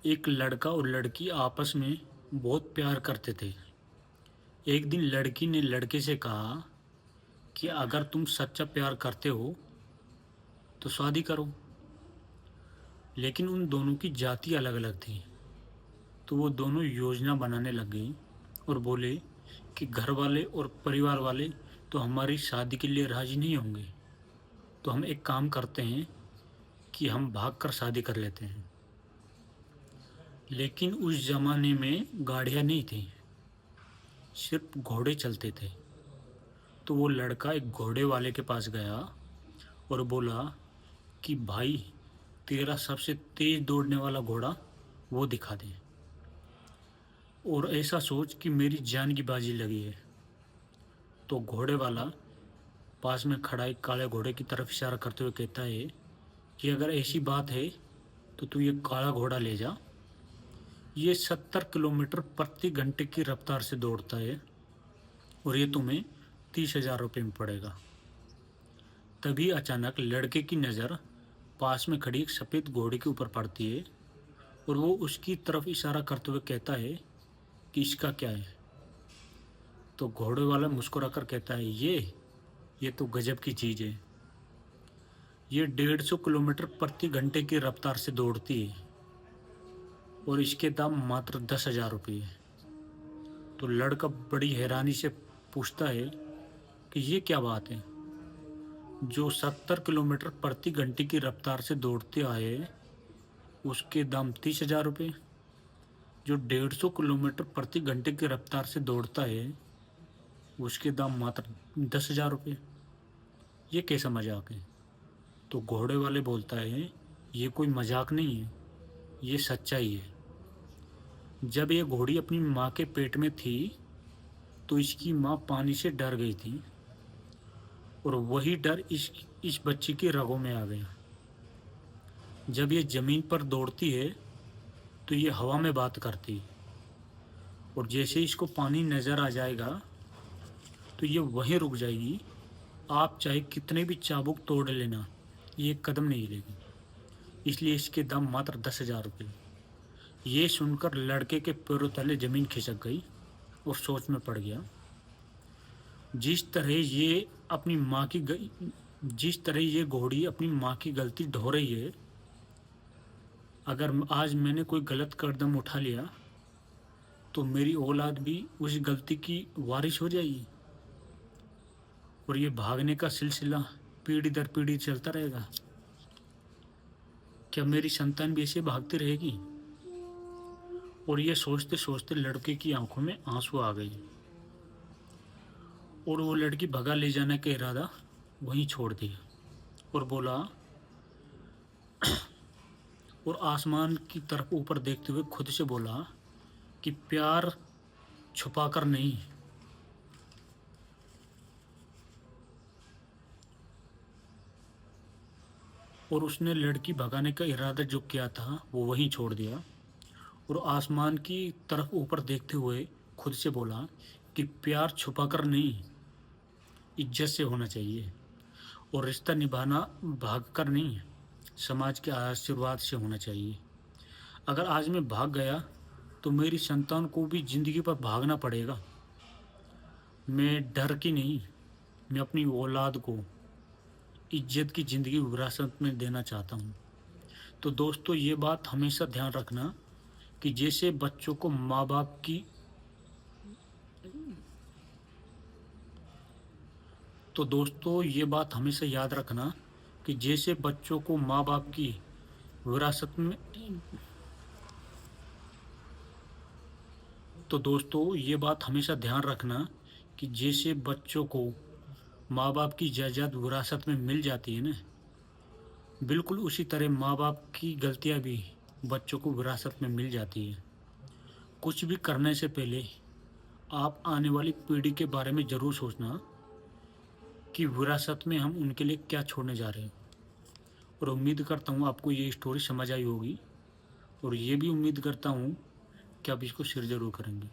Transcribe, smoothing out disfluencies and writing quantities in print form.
एक लड़का और लड़की आपस में बहुत प्यार करते थे। एक दिन लड़की ने लड़के से कहा कि अगर तुम सच्चा प्यार करते हो तो शादी करो। लेकिन उन दोनों की जाति अलग-अलग थी। तो वो दोनों योजना बनाने लग गई और बोले कि घर वाले और परिवार वाले तो हमारी शादी के लिए राजी नहीं होंगे। तो हम एक काम करते हैं कि हम भागकर शादी कर लेते हैं। लेकिन उस ज़माने में गाड़ियाँ नहीं थीं, सिर्फ़ घोड़े चलते थे। तो वो लड़का एक घोड़े वाले के पास गया और बोला कि भाई, तेरा सबसे तेज दौड़ने वाला घोड़ा वो दिखा दे, और ऐसा सोच कि मेरी जान की बाजी लगी है। तो घोड़े वाला पास में खड़ा एक काले घोड़े की तरफ इशारा करते हुए कहता है कि अगर ऐसी बात है तो तू ये काला घोड़ा ले जा। ये 70 किलोमीटर प्रति घंटे की रफ्तार से दौड़ता है और ये तुम्हें 30,000 रुपये में पड़ेगा। तभी अचानक लड़के की नज़र पास में खड़ी एक सफ़ेद घोड़े के ऊपर पड़ती है और वो उसकी तरफ इशारा करते हुए कहता है कि इसका क्या है। तो घोड़े वाला मुस्कुराकर कहता है, ये तो गजब की चीज़ है। ये 150 किलोमीटर प्रति घंटे की रफ्तार से दौड़ती है और इसके दाम मात्र 10,000 रुपये है। तो लड़का बड़ी हैरानी से पूछता है कि ये क्या बात है, जो 70 किलोमीटर प्रति घंटे की रफ्तार से दौड़ते आए उसके दाम 30,000 रुपये, जो 150 किलोमीटर प्रति घंटे की रफ्तार से दौड़ता है उसके दाम मात्र 10,000 रुपये। ये कैसा मजाक है। तो घोड़े वाले बोलता है, ये कोई मजाक नहीं है, ये सच्चाई है। जब ये घोड़ी अपनी माँ के पेट में थी तो इसकी माँ पानी से डर गई थी और वही डर इस बच्ची की रगों में आ गया। जब ये ज़मीन पर दौड़ती है तो ये हवा में बात करती है और जैसे इसको पानी नज़र आ जाएगा तो ये वहीं रुक जाएगी। आप चाहे कितने भी चाबुक तोड़ लेना, ये एक कदम नहीं हिलेगी। इसलिए इसके दाम मात्र 10,000 रुपये। ये सुनकर लड़के के पैरों तले ज़मीन खिसक गई और सोच में पड़ गया। जिस तरह ये अपनी माँ की जिस तरह ये घोड़ी अपनी माँ की गलती ढो रही है, अगर आज मैंने कोई गलत कदम उठा लिया तो मेरी औलाद भी उस गलती की वारिस हो जाएगी और ये भागने का सिलसिला पीढ़ी दर पीढ़ी चलता रहेगा। क्या मेरी संतान भी ऐसे भागती रहेगी। और ये सोचते सोचते लड़के की आंखों में आंसू आ गए और वो लड़की भगा ले जाने का इरादा वहीं छोड़ दिया और बोला, और आसमान की तरफ ऊपर देखते हुए खुद से बोला कि प्यार छुपाकर नहीं। और उसने लड़की भगाने का इरादा जो किया था वो वहीं छोड़ दिया और आसमान की तरफ ऊपर देखते हुए खुद से बोला कि प्यार छुपाकर नहीं, इज्जत से होना चाहिए। और रिश्ता निभाना भागकर नहीं, समाज के आशीर्वाद से होना चाहिए। अगर आज मैं भाग गया तो मेरी संतान को भी ज़िंदगी पर भागना पड़ेगा। मैं डर की नहीं, मैं अपनी औलाद को इज्जत की ज़िंदगी विरासत में देना चाहता हूँ। तो दोस्तों, ये बात हमेशा ध्यान रखना कि जैसे बच्चों को माँ बाप की तो दोस्तों ये बात हमेशा याद रखना कि जैसे बच्चों को माँ बाप की विरासत में तो दोस्तों ये बात हमेशा ध्यान रखना कि जैसे बच्चों को माँ बाप की जायदाद विरासत में मिल जाती है ना, बिल्कुल उसी तरह माँ बाप की गलतियाँ भी बच्चों को विरासत में मिल जाती है। कुछ भी करने से पहले आप आने वाली पीढ़ी के बारे में ज़रूर सोचना कि विरासत में हम उनके लिए क्या छोड़ने जा रहे हैं। और उम्मीद करता हूँ आपको ये स्टोरी समझ आई होगी और ये भी उम्मीद करता हूँ कि आप इसको शेयर ज़रूर करेंगे।